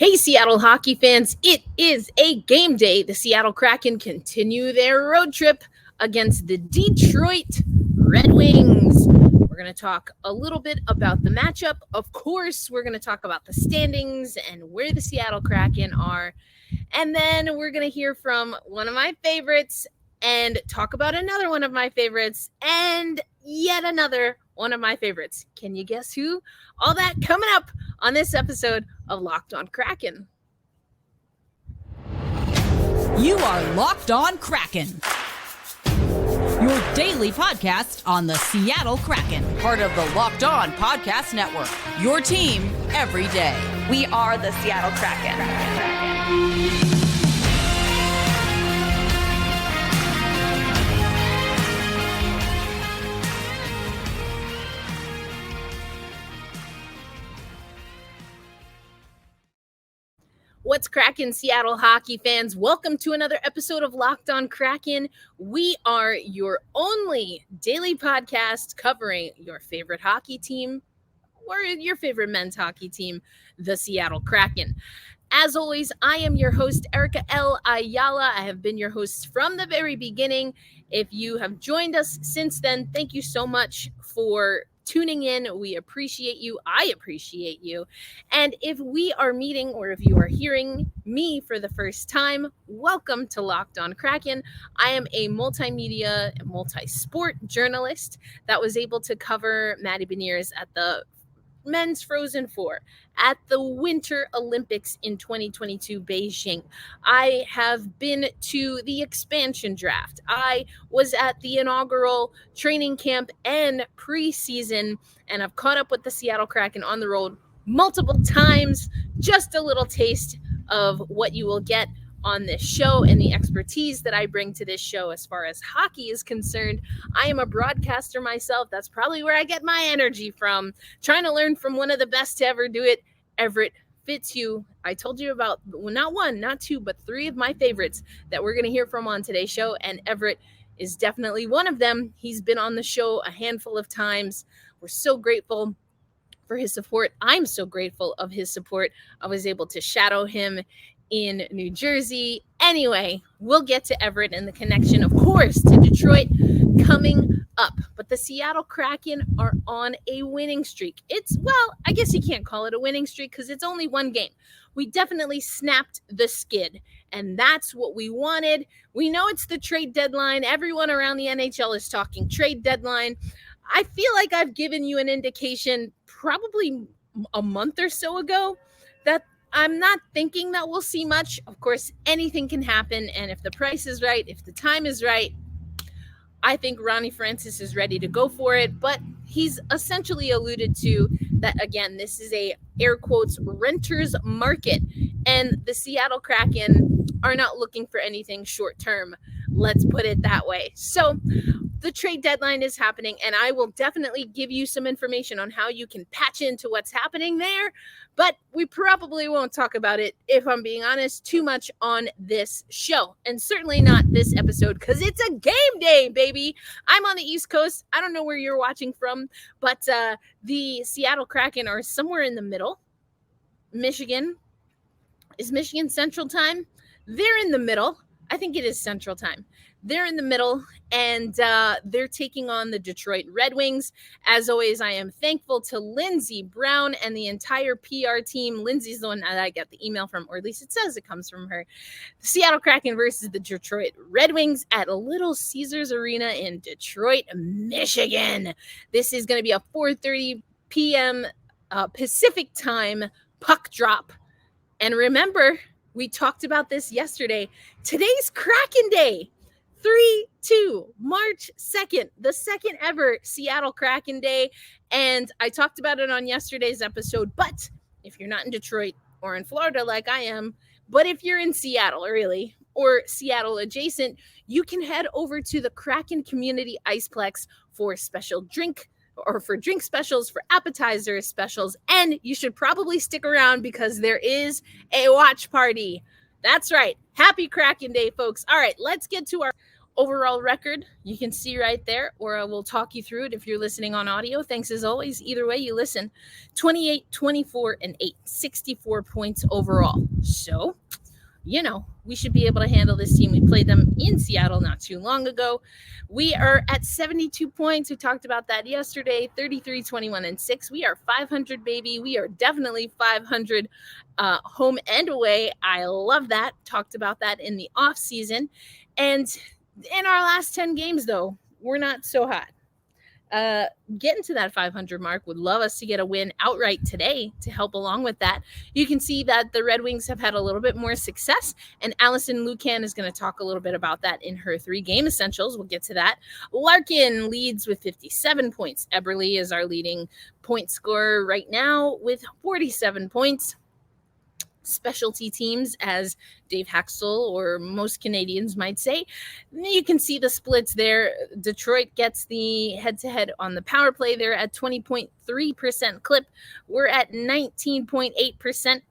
Hey, Seattle hockey fans, it is a game day. The Seattle Kraken continue their road trip against the Detroit Red Wings. We're going to talk a little bit about the matchup. Of course, we're going to talk about the standings and where the Seattle Kraken are. And then we're going to hear from one of my favorites and talk about another one of my favorites and yet another one of my favorites. Can you guess who? All that coming up on this episode of Locked On Kraken. You are Locked On Kraken, your daily podcast on the Seattle Kraken, part of the Locked On Podcast Network, your team every day. We are the Seattle Kraken. What's cracking, Seattle hockey fans? Welcome to another episode of Locked On Kraken. We are your only daily podcast covering your favorite hockey team or your favorite men's hockey team, the Seattle Kraken. As always, I am your host, Erica L. Ayala. I have been your host from the very beginning. If you have joined us since then, thank you so much for tuning in. We appreciate you. I appreciate you. And if we are meeting or if you are hearing me for the first time, welcome to Locked On Kraken. I am a multimedia and multi-sport journalist that was able to cover Matty Beniers at the Men's Frozen Four, at the Winter Olympics in 2022 Beijing. I have been to the expansion draft. I was at the inaugural training camp and preseason, and I've caught up with the Seattle Kraken on the road multiple times. Just a little taste of what you will get on this show and the expertise that I bring to this show as far as hockey is concerned. I am a broadcaster myself. That's probably where I get my energy from, trying to learn from one of the best to ever do it, Everett Fitzhugh. I told you about not one, not two, but three of my favorites that we're going to hear from on today's show, and Everett is definitely one of them. He's been on the show a handful of times. We're so grateful for his support. I'm so grateful of his support. I was able to shadow him in New Jersey. Anyway, we'll get to Everett and the connection, of course, to Detroit coming up. But the Seattle Kraken are on a winning streak. I guess you can't call it a winning streak because it's only one game. We definitely snapped the skid, and that's what we wanted. We know it's the trade deadline. Everyone around the NHL is talking trade deadline. I feel like I've given you an indication probably a month or so ago that I'm not thinking that we'll see much. Of course, anything can happen. And if the price is right, if the time is right, I think Ronnie Francis is ready to go for it. But he's essentially alluded to that, again, this is a air quotes renter's market. And the Seattle Kraken are not looking for anything short term. Let's put it that way. So the trade deadline is happening, and I will definitely give you some information on how you can patch into what's happening there. But we probably won't talk about it, if I'm being honest, too much on this show. And certainly not this episode, because it's a game day, baby. I'm on the East Coast. I don't know where you're watching from, but the Seattle Kraken are somewhere in the middle. Michigan. Is Michigan Central Time? They're in the middle. I think it is Central Time. They're in the middle, and they're taking on the Detroit Red Wings. As always, I am thankful to Lindsey Brown and the entire PR team. Lindsey's the one that I get the email from, or at least it says it comes from her. The Seattle Kraken versus the Detroit Red Wings at Little Caesars Arena in Detroit, Michigan. This is going to be a 4:30 p.m. Pacific time puck drop. And remember, we talked about this yesterday. Today's Kraken Day. 3-2, March 2nd, the second ever Seattle Kraken Day. And I talked about it on yesterday's episode. But if you're not in Detroit or in Florida like I am, but if you're in Seattle, really, or Seattle adjacent, you can head over to the Kraken Community Iceplex for special drink or for drink specials, for appetizer specials. And you should probably stick around because there is a watch party. That's right. Happy Kraken Day, folks. All right, let's get to our Overall record, you can see right there, or I will talk you through it if you're listening on audio. Thanks as always. Either way you listen. 28, 24, and 8. 64 points overall. So, we should be able to handle this team. We played them in Seattle not too long ago. We are at 72 points. We talked about that yesterday. 33, 21, and 6. We are 500, baby. We are definitely 500 home and away. I love that. Talked about that in the off season. And in our last 10 games, though, we're not so hot. Getting to that 500 mark, would love us to get a win outright today to help along with that. You can see that the Red Wings have had a little bit more success, and Allison Lucan is going to talk a little bit about that in her 3-game essentials. We'll get to that. Larkin leads with 57 points. Eberle is our leading point scorer right now with 47 points. Specialty teams, as Dave Haxtell or most Canadians might say. You can see the splits there. Detroit gets the head-to-head on the power play. They're at 20.3% clip. We're at 19.8%.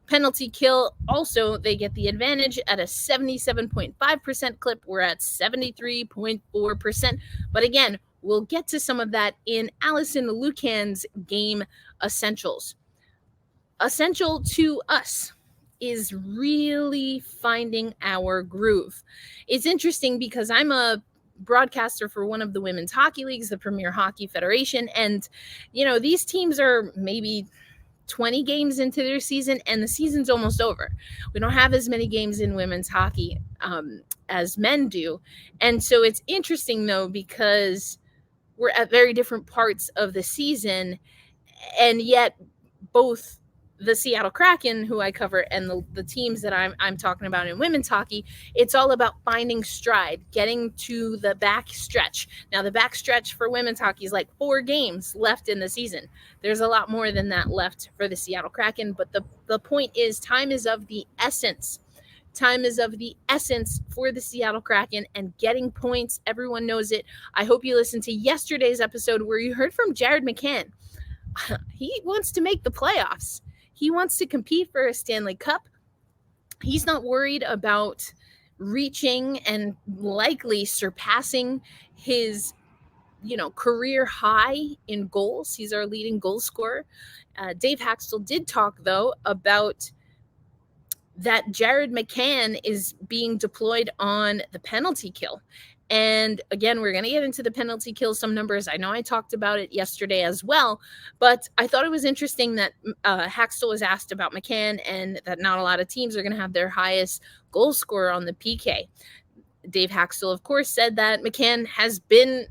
Penalty kill, also, they get the advantage at a 77.5% clip. We're at 73.4%. But again, we'll get to some of that in Allison Lucan's game essentials. Essential to us is really finding our groove. It's interesting because I'm a broadcaster for one of the women's hockey leagues, the Premier Hockey Federation, and these teams are maybe 20 games into their season, and the season's almost over. We don't have as many games in women's hockey as men do, and so it's interesting though because we're at very different parts of the season, and yet both the Seattle Kraken, who I cover, and the teams that I'm talking about in women's hockey, it's all about finding stride, getting to the back stretch. Now, the back stretch for women's hockey is like 4 games left in the season. There's a lot more than that left for the Seattle Kraken, but the point is time is of the essence. Time is of the essence for the Seattle Kraken, and getting points, everyone knows it. I hope you listened to yesterday's episode where you heard from Jared McCann. He wants to make the playoffs. He wants to compete for a Stanley Cup. He's not worried about reaching and likely surpassing his, career high in goals. He's our leading goal scorer. Dave Haxtell did talk, though, about that Jared McCann is being deployed on the penalty kill. And again, we're going to get into the penalty kill, some numbers. I know I talked about it yesterday as well, but I thought it was interesting that Haxtell was asked about McCann and that not a lot of teams are going to have their highest goal scorer on the PK. Dave Haxtell, of course, said that McCann has been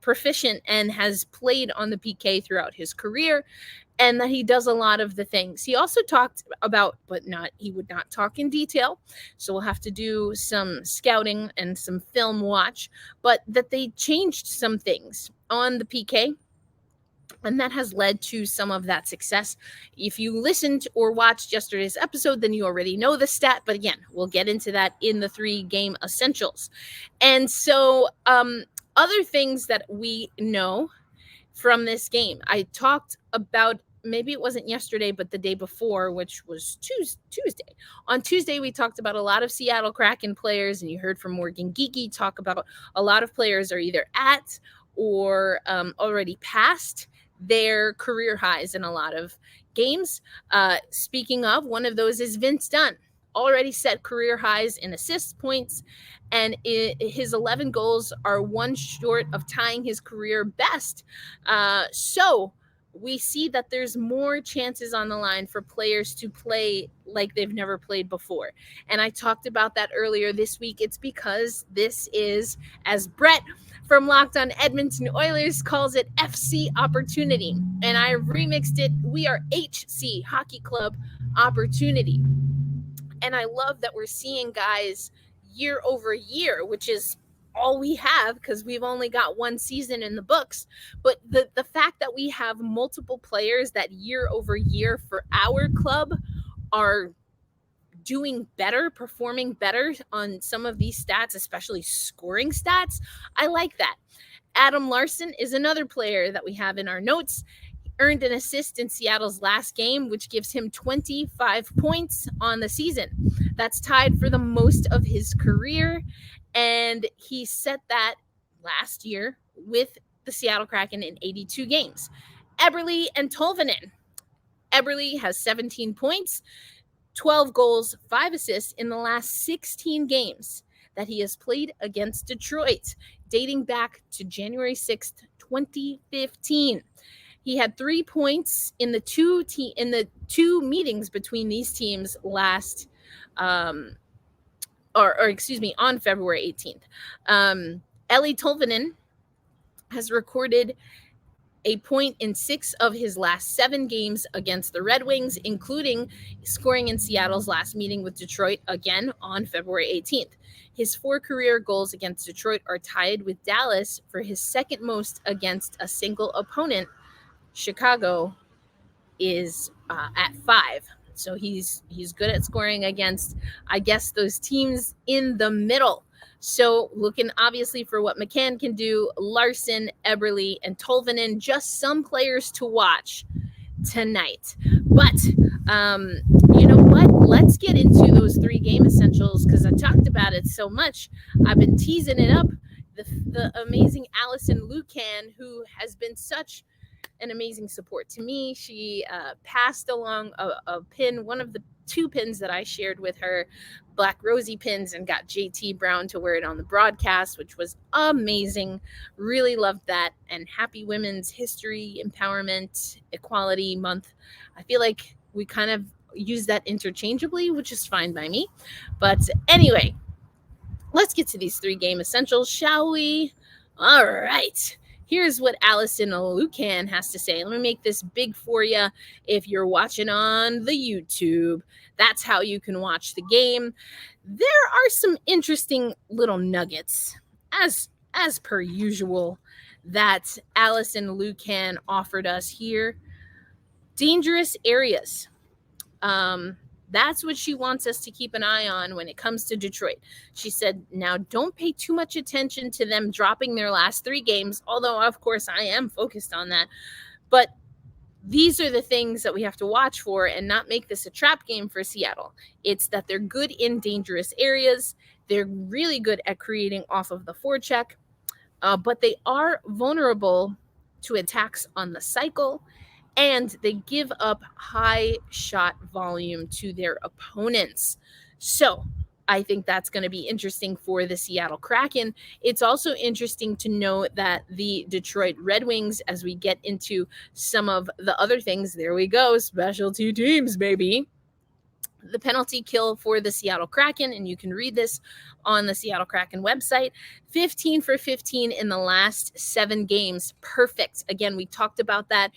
proficient and has played on the PK throughout his career, and that he does a lot of the things. He also talked about, he would not talk in detail, so we'll have to do some scouting and some film watch, but that they changed some things on the PK, and that has led to some of that success. If you listened or watched yesterday's episode, then you already know the stat, but again, we'll get into that in the 3-game essentials. And so other things that we know from this game, I talked about, maybe it wasn't yesterday, but the day before, which was Tuesday. On Tuesday, we talked about a lot of Seattle Kraken players, and you heard from Morgan Geeky talk about a lot of players are either at or already past their career highs in a lot of games. Speaking of, one of those is Vince Dunn. Already set career highs in assist points, and his 11 goals are one short of tying his career best. So we see that there's more chances on the line for players to play like they've never played before. And I talked about that earlier this week. It's because this is, as Brett from Locked On Edmonton Oilers calls it, FC Opportunity. And I remixed it. We are HC, Hockey Club Opportunity. And I love that we're seeing guys year over year, which is all we have because we've only got one season in the books. But the fact that we have multiple players that year over year for our club are doing better, performing better on some of these stats, especially scoring stats, I like that. Adam Larson is another player that we have in our notes. Earned an assist in Seattle's last game, which gives him 25 points on the season. That's tied for the most of his career. And he set that last year with the Seattle Kraken in 82 games. Eberle and Tolvanen. Eberle has 17 points, 12 goals, 5 assists in the last 16 games that he has played against Detroit, dating back to January 6th, 2015. He had 3 points in the two meetings between these teams last, on February 18th. Eeli Tolvanen has recorded a point in 6 of his last 7 games against the Red Wings, including scoring in Seattle's last meeting with Detroit, again on February 18th. His 4 career goals against Detroit are tied with Dallas for his second most against a single opponent. Chicago is at 5. So he's good at scoring against, I guess, those teams in the middle. So looking obviously for what McCann can do. Larson, Eberle, and Tolvanen, just some players to watch tonight. But you know what? Let's get into those 3 game essentials, because I talked about it so much. I've been teasing it up. The amazing Allison Lucan, who has been such an amazing support to me. She passed along a pin, one of the 2 pins that I shared with her, Black Rosie pins, and got JT Brown to wear it on the broadcast, which was amazing. Really loved that. And happy Women's History, Empowerment, Equality Month. I feel like we kind of use that interchangeably, which is fine by me. But anyway, let's get to these 3 game essentials, shall we? All right. Here's what Allison Lucan has to say. Let me make this big for you. If you're watching on the YouTube, that's how you can watch the game. There are some interesting little nuggets, as per usual, that Allison Lucan offered us here. Dangerous areas. That's what she wants us to keep an eye on when it comes to Detroit. She said, now don't pay too much attention to them dropping their last 3 games, although, of course, I am focused on that. But these are the things that we have to watch for and not make this a trap game for Seattle. It's that they're good in dangerous areas. They're really good at creating off of the forecheck, but they are vulnerable to attacks on the cycle, and they give up high shot volume to their opponents. So I think that's going to be interesting for the Seattle Kraken. It's also interesting to note that the Detroit Red Wings, as we get into some of the other things, there we go, specialty teams, baby. The penalty kill for the Seattle Kraken, and you can read this on the Seattle Kraken website, 15 for 15 in the last 7 games. Perfect. Again, we talked about that.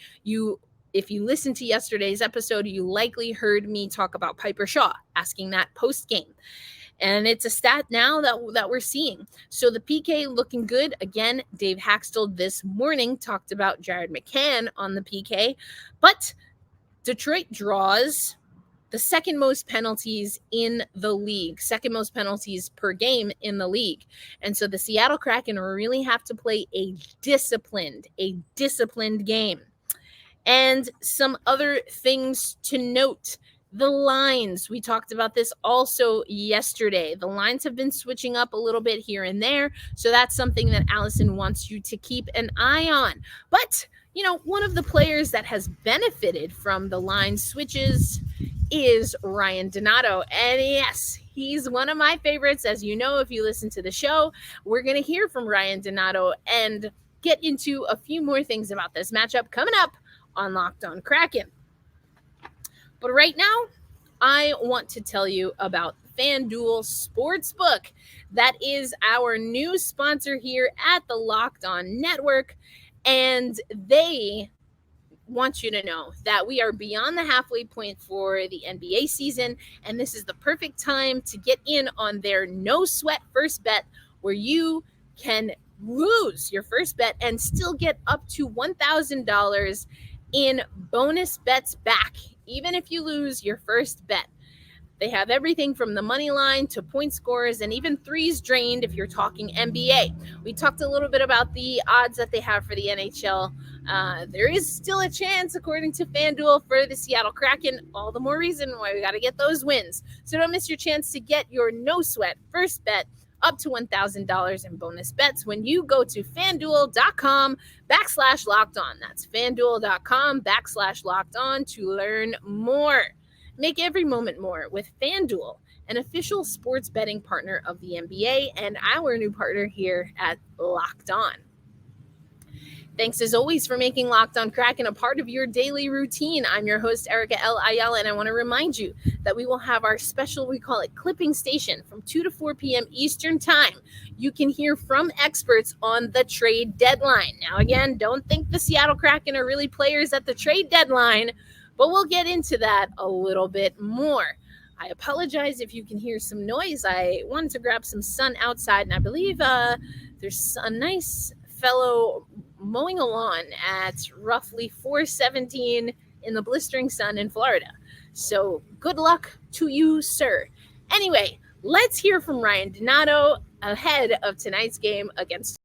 If you listened to yesterday's episode, you likely heard me talk about Piper Shaw, asking that post-game. And it's a stat now that we're seeing. So the PK looking good. Again, Dave Haxtell this morning talked about Jared McCann on the PK. But Detroit draws the second most penalties in the league, second most penalties per game in the league. And so the Seattle Kraken really have to play a disciplined game. And some other things to note. The lines, we talked about this also yesterday. The lines have been switching up a little bit here and there. So that's something that Allison wants you to keep an eye on. But, one of the players that has benefited from the line switches is Ryan Donato. And yes, he's one of my favorites. As you know, if you listen to the show, we're going to hear from Ryan Donato and get into a few more things about this matchup coming up on Locked On Kraken. But right now, I want to tell you about FanDuel Sportsbook. That is our new sponsor here at the Locked On Network. And they want you to know that we are beyond the halfway point for the NBA season. And this is the perfect time to get in on their no sweat first bet, where you can lose your first bet and still get up to $1,000 in bonus bets back, even if you lose your first bet. They have everything from the money line to point scores and even threes drained if you're talking NBA. We talked a little bit about the odds that they have for the NHL. There is still a chance, according to FanDuel, for the Seattle Kraken. All the more reason why we got to get those wins. So don't miss your chance to get your no sweat first bet up to $1,000 in bonus bets when you go to fanduel.com/lockedon. That's fanduel.com/lockedon to learn more. Make every moment more with FanDuel, an official sports betting partner of the NBA and our new partner here at Locked On. Thanks as always for making Locked On Kraken a part of your daily routine. I'm your host, Erica L. Ayala, and I want to remind you that we will have our special, we call it Clipping Station, from 2 to 4 p.m. Eastern Time. You can hear from experts on the trade deadline. Now, again, don't think the Seattle Kraken are really players at the trade deadline, but we'll get into that a little bit more. I apologize if you can hear some noise. I wanted to grab some sun outside, and I believe there's a nice fellow mowing a lawn at roughly 4:17 in the blistering sun in Florida. So good luck to you, sir. Anyway, let's hear from Ryan Donato ahead of tonight's game against.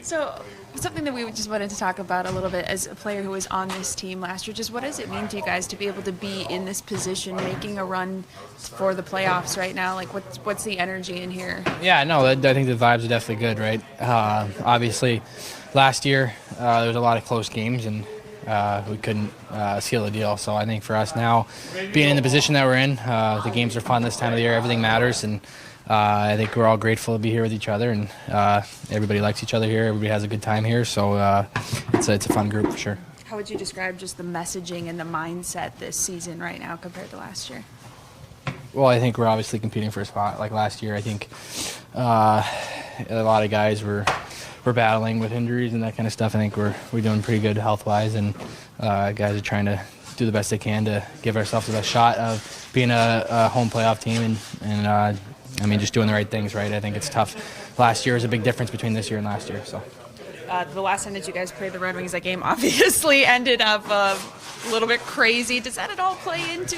So something that we just wanted to talk about a little bit as a player who was on this team last year, just what does it mean to you guys to be able to be in this position, making a run for the playoffs right now? Like, what's the energy in here? Yeah, no, I think the vibes are definitely good, right? Obviously, last year there was a lot of close games, and we couldn't seal the deal. So I think for us now, being in the position that we're in, the games are fun this time of the year. Everything matters, and I think we're all grateful to be here with each other, and everybody likes each other here. Everybody has a good time here, so it's a fun group for sure. How would you describe just the messaging and the mindset this season right now compared to last year? Well, I think we're obviously competing for a spot. Like last year, I think a lot of guys were battling with injuries and that kind of stuff. I think we're doing pretty good health-wise, and guys are trying to do the best they can to give ourselves the best shot of being a home playoff team and just doing the right things, right? I think it's tough. Last year is a big difference between this year and last year. So, the last time that you guys played the Red Wings, that game obviously ended up a little bit crazy. Does that at all play into,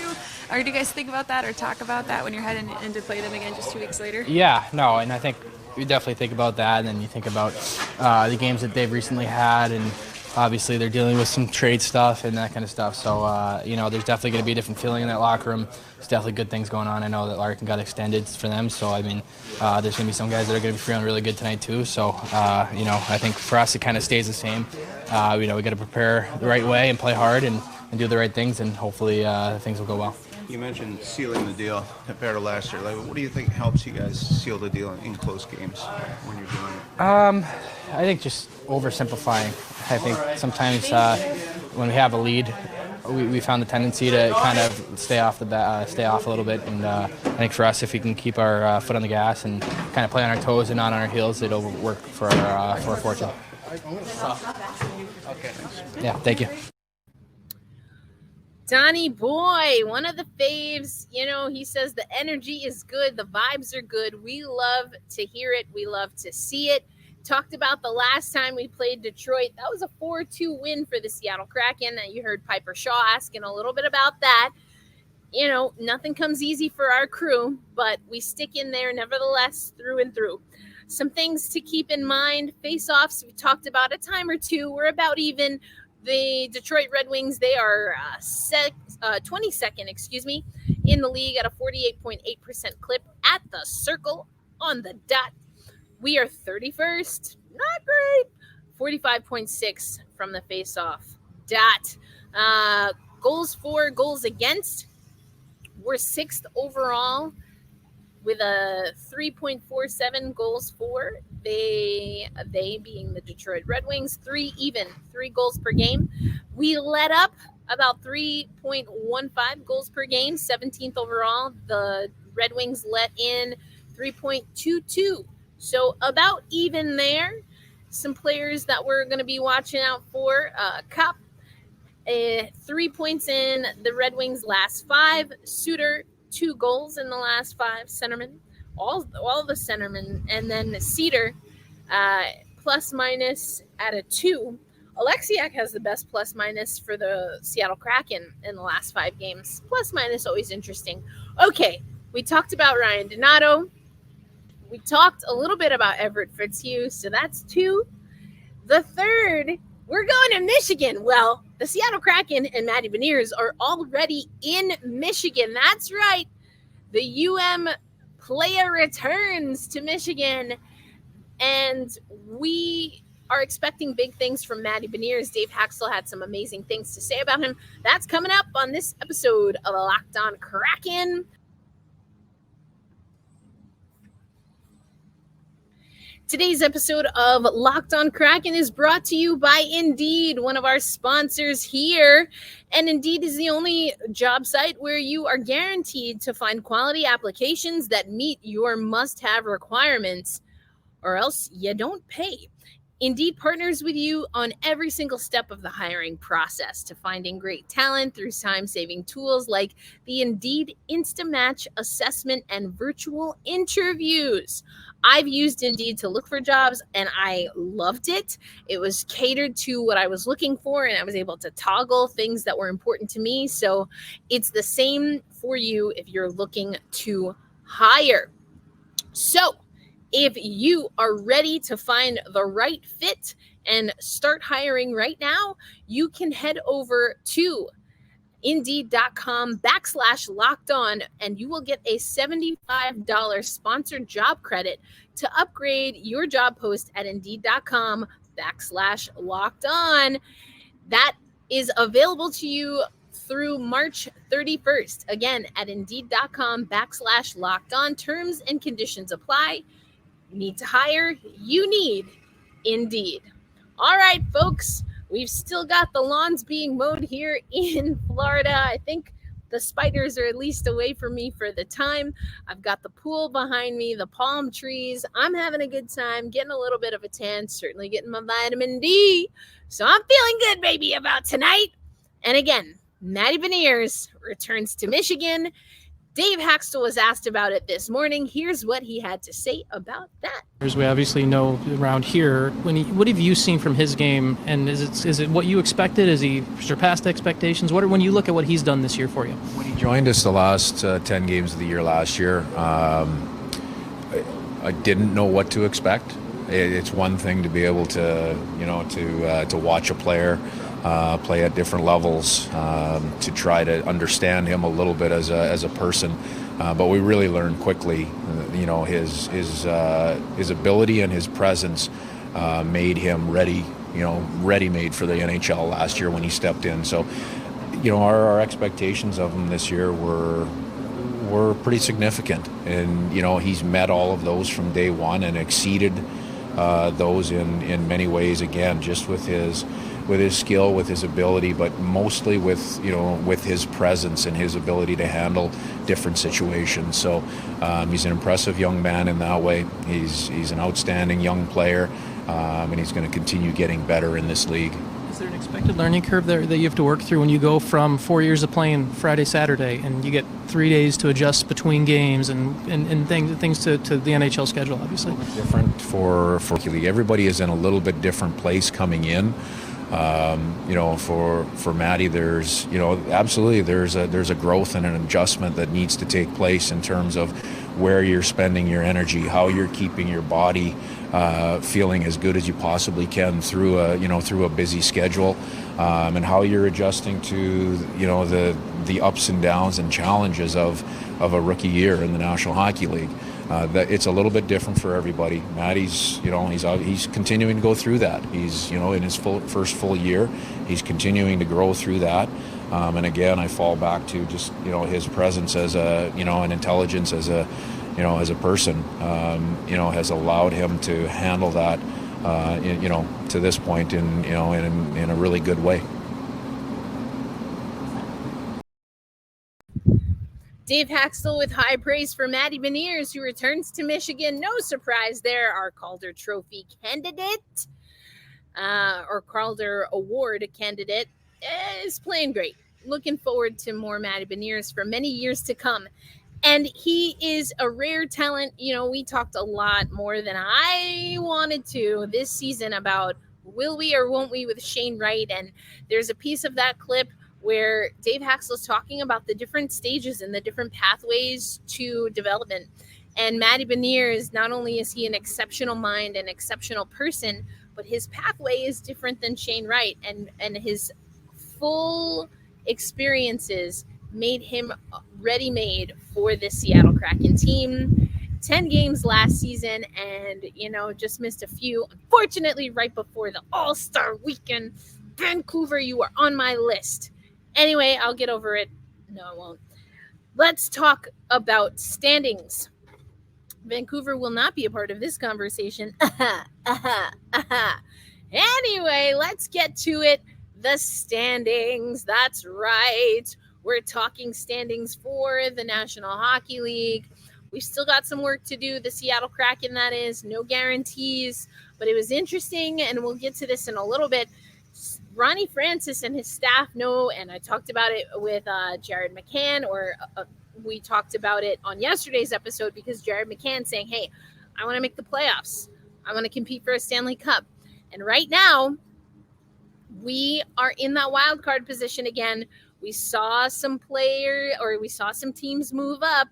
or do you guys think about that or talk about that when you're heading in to play them again just 2 weeks later? Yeah, no, and I think we definitely think about that, and then you think about the games that they've recently had, and obviously they're dealing with some trade stuff and that kind of stuff. So, there's definitely going to be a different feeling in that locker room. There's definitely good things going on. I know that Larkin got extended for them. So, there's going to be some guys that are going to be feeling really good tonight too. So, I think for us it kind of stays the same. We got to prepare the right way and play hard and do the right things, and hopefully things will go well. You mentioned sealing the deal compared to last year. Like, what do you think helps you guys seal the deal in close games when you're doing it? I think just oversimplifying. I think sometimes when we have a lead, we found the tendency to kind of stay off a little bit. And I think for us, if we can keep our foot on the gas and kind of play on our toes and not on our heels, it'll work for our fortune. Okay. Yeah, thank you. Donnie Boy, one of the faves, he says the energy is good. The vibes are good. We love to hear it. We love to see it. Talked about the last time we played Detroit. That was a 4-2 win for the Seattle Kraken. You heard Piper Shaw asking a little bit about that. Nothing comes easy for our crew, but we stick in there nevertheless through and through. Some things to keep in mind. Face-offs, we talked about a time or two. We're about even. The Detroit Red Wings, they are 22nd, in the league at a 48.8% clip at the circle on the dot. We are 31st, not great, 45.6 from the face-off dot. Goals for, goals against, we're 6th overall with a 3.47 goals for. They being the Detroit Red Wings, 3 goals per game. We let up about 3.15 goals per game, 17th overall. The Red Wings let in 3.22. So about even there. Some players that we're going to be watching out for. Cup, 3 points in the Red Wings' last 5. Suter, 2 goals in the last 5. Centerman, all the centermen, and then Cedar, plus minus at a 2. Alexiak has the best plus minus for the Seattle Kraken in the last 5 games. Plus minus always interesting. Okay, we talked about Ryan Donato. We talked a little bit about Everett Fitzhugh, so that's 2. The third, we're going to Michigan. Well, the Seattle Kraken and Matty Beniers are already in Michigan. That's right. The UM player returns to Michigan, and we are expecting big things from Matty Beniers. Dave Haxtell had some amazing things to say about him. That's coming up on this episode of Locked On Kraken. Today's episode of Locked On Kraken is brought to you by Indeed, one of our sponsors here. And Indeed is the only job site where you are guaranteed to find quality applications that meet your must-have requirements, or else you don't pay. Indeed partners with you on every single step of the hiring process to finding great talent through time-saving tools like the Indeed Instamatch assessment and virtual interviews. I've used Indeed to look for jobs, and I loved it. It was catered to what I was looking for, and I was able to toggle things that were important to me. So it's the same for you if you're looking to hire. So if you are ready to find the right fit and start hiring right now, you can head over to Indeed.com/locked-on, and you will get a $75 sponsored job credit to upgrade your job post at Indeed.com/locked-on. That is available to you through March 31st. Again, at Indeed.com/locked-on. Terms and conditions apply. Need to hire? You need Indeed. All right, folks, we've still got the lawns being mowed here in Florida. I think the spiders are at least away from me for the time. I've got the pool behind me, the palm trees. I'm having a good time, getting a little bit of a tan, certainly getting my vitamin D. So I'm feeling good, baby, about tonight. And again, Matty Beniers returns to Michigan. Dave Haxtell was asked about it this morning. Here's what he had to say about that. As we obviously know around here, what have you seen from his game, and is it what you expected? Has he surpassed expectations? When you look at what he's done this year for you? When he joined us the last 10 games of the year last year, I didn't know what to expect. It's one thing to be able to watch a player play at different levels, to try to understand him a little bit as a person. But we really learned quickly, his ability and his presence made him ready-made for the NHL last year when he stepped in. So, our expectations of him this year were pretty significant, and he's met all of those from day one and exceeded those in many ways. Again, just with his skill, with his ability, but mostly with his presence and his ability to handle different situations. So he's an impressive young man in that way. He's an outstanding young player, and he's going to continue getting better in this league. Is there an expected learning curve there that you have to work through when you go from 4 years of playing Friday, Saturday, and you get 3 days to adjust between games and things to the NHL schedule, obviously? Different for league. Everybody is in a little bit different place coming in. For Matty, there's absolutely there's a growth and an adjustment that needs to take place in terms of where you're spending your energy, how you're keeping your body feeling as good as you possibly can through a busy schedule, and how you're adjusting to the ups and downs and challenges of a rookie year in the National Hockey League. That it's a little bit different for everybody. Matty's he's continuing to go through that. He's in his first full year. He's continuing to grow through that. And again, I fall back to just his presence as an intelligence as a person has allowed him to handle that to this point in a really good way. Dave Haxtell with high praise for Matty Beniers, who returns to Michigan. No surprise there, our Calder Trophy candidate, or Calder Award candidate, is playing great. Looking forward to more Matty Beniers for many years to come. And he is a rare talent. We talked a lot more than I wanted to this season about will we or won't we with Shane Wright. And there's a piece of that clip where Dave Haxtell is talking about the different stages and the different pathways to development. And Matty Beniers, not only is he an exceptional mind, an exceptional person, but his pathway is different than Shane Wright. And his full experiences made him ready-made for this Seattle Kraken team. 10 games last season and, just missed a few. Unfortunately, right before the All-Star weekend. Vancouver, you are on my list. Anyway, I'll get over it. No, I won't. Let's talk about standings. Vancouver will not be a part of this conversation. Anyway, let's get to it. The standings. That's right. We're talking standings for the National Hockey League. We've still got some work to do. The Seattle Kraken, that is. No guarantees. But it was interesting, and we'll get to this in a little bit. Ronnie Francis and his staff know, and I talked about it with Jared McCann, we talked about it on yesterday's episode because Jared McCann saying, hey, I want to make the playoffs. I want to compete for a Stanley Cup. And right now, we are in that wild card position again. We saw some teams move up.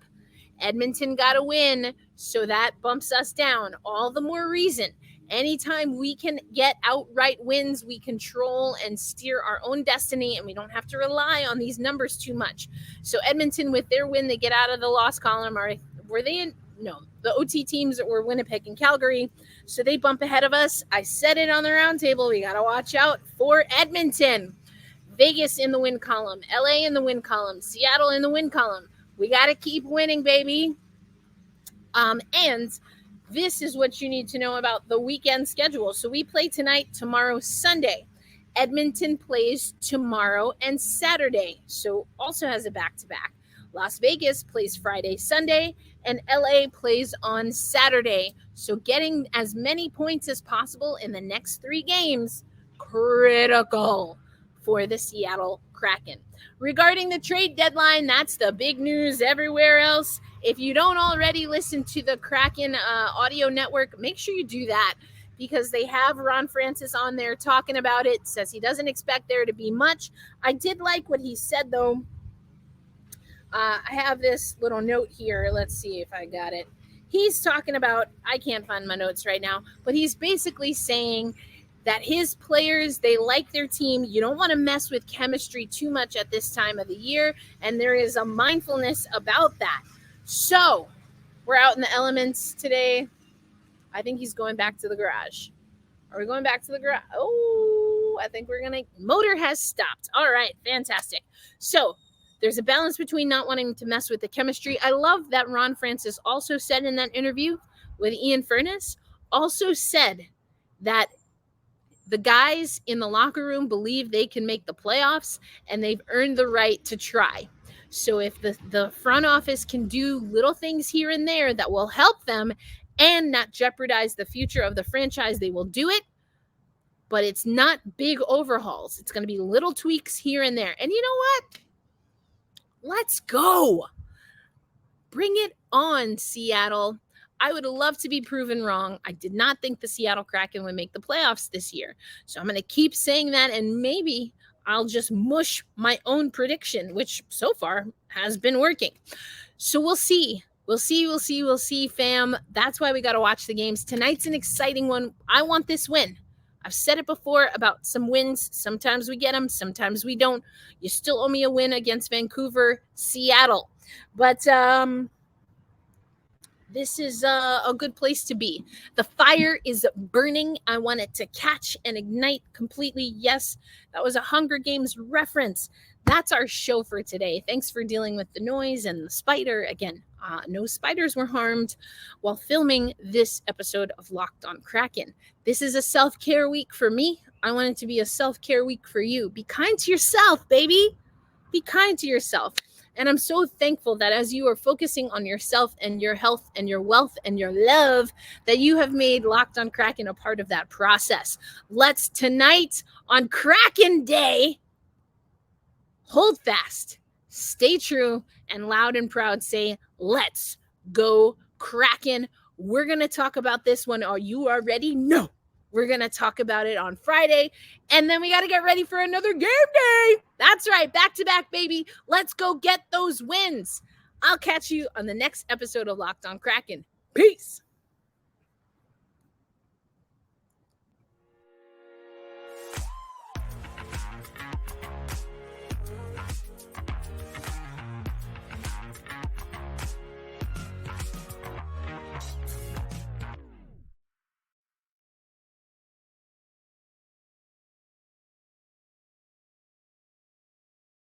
Edmonton got a win, so that bumps us down. All the more reason. Anytime we can get outright wins, we control and steer our own destiny, and we don't have to rely on these numbers too much. So Edmonton, with their win, they get out of the loss column. Were they in? No. The OT teams were Winnipeg and Calgary, so they bump ahead of us. I said it on the roundtable. We got to watch out for Edmonton. Vegas in the win column. LA in the win column. Seattle in the win column. We got to keep winning, baby. And this is what you need to know about the weekend schedule. So we play tonight, tomorrow, Sunday. Edmonton plays tomorrow and Saturday, so also has a back-to-back. Las Vegas plays Friday, Sunday, and LA plays on Saturday. So getting as many points as possible in the next 3 games, critical for the Seattle Kraken. Regarding the trade deadline, that's the big news everywhere else. If you don't already listen to the Kraken audio network, make sure you do that because they have Ron Francis on there talking about it. Says he doesn't expect there to be much. I did like what he said, though. I have this little note here. Let's see if I got it. He's talking about, I can't find my notes right now, but he's basically saying that his players, they like their team. You don't want to mess with chemistry too much at this time of the year, and there is a mindfulness about that. So, we're out in the elements today. I think he's going back to the garage. Are we going back to the garage? Oh, I think motor has stopped. All right, fantastic. So, there's a balance between not wanting to mess with the chemistry. I love that Ron Francis also said in that interview with Ian Furness, also said that the guys in the locker room believe they can make the playoffs, and they've earned the right to try. So if the front office can do little things here and there that will help them and not jeopardize the future of the franchise, they will do it. But it's not big overhauls. It's going to be little tweaks here and there. And you know what? Let's go. Bring it on, Seattle. I would love to be proven wrong. I did not think the Seattle Kraken would make the playoffs this year. So I'm going to keep saying that, and maybe I'll just mush my own prediction, which so far has been working. So we'll see. We'll see, fam. That's why we got to watch the games. Tonight's an exciting one. I want this win. I've said it before about some wins. Sometimes we get them. Sometimes we don't. You still owe me a win against Vancouver, Seattle. But this is a good place to be. The fire is burning. I want it to catch and ignite completely. Yes, that was a Hunger Games reference. That's our show for today. Thanks for dealing with the noise and the spider. Again, no spiders were harmed while filming this episode of Locked on Kraken. This is a self-care week for me. I want it to be a self-care week for you. Be kind to yourself, baby. Be kind to yourself. And I'm so thankful that as you are focusing on yourself and your health and your wealth and your love, that you have made Locked on Kraken a part of that process. Let's tonight on Kraken Day, hold fast, stay true, and loud and proud say, let's go Kraken. We're going to talk about this one. Are you ready? No. We're going to talk about it on Friday, and then we got to get ready for another game day. That's right. Back to back, baby. Let's go get those wins. I'll catch you on the next episode of Locked on Kraken. Peace.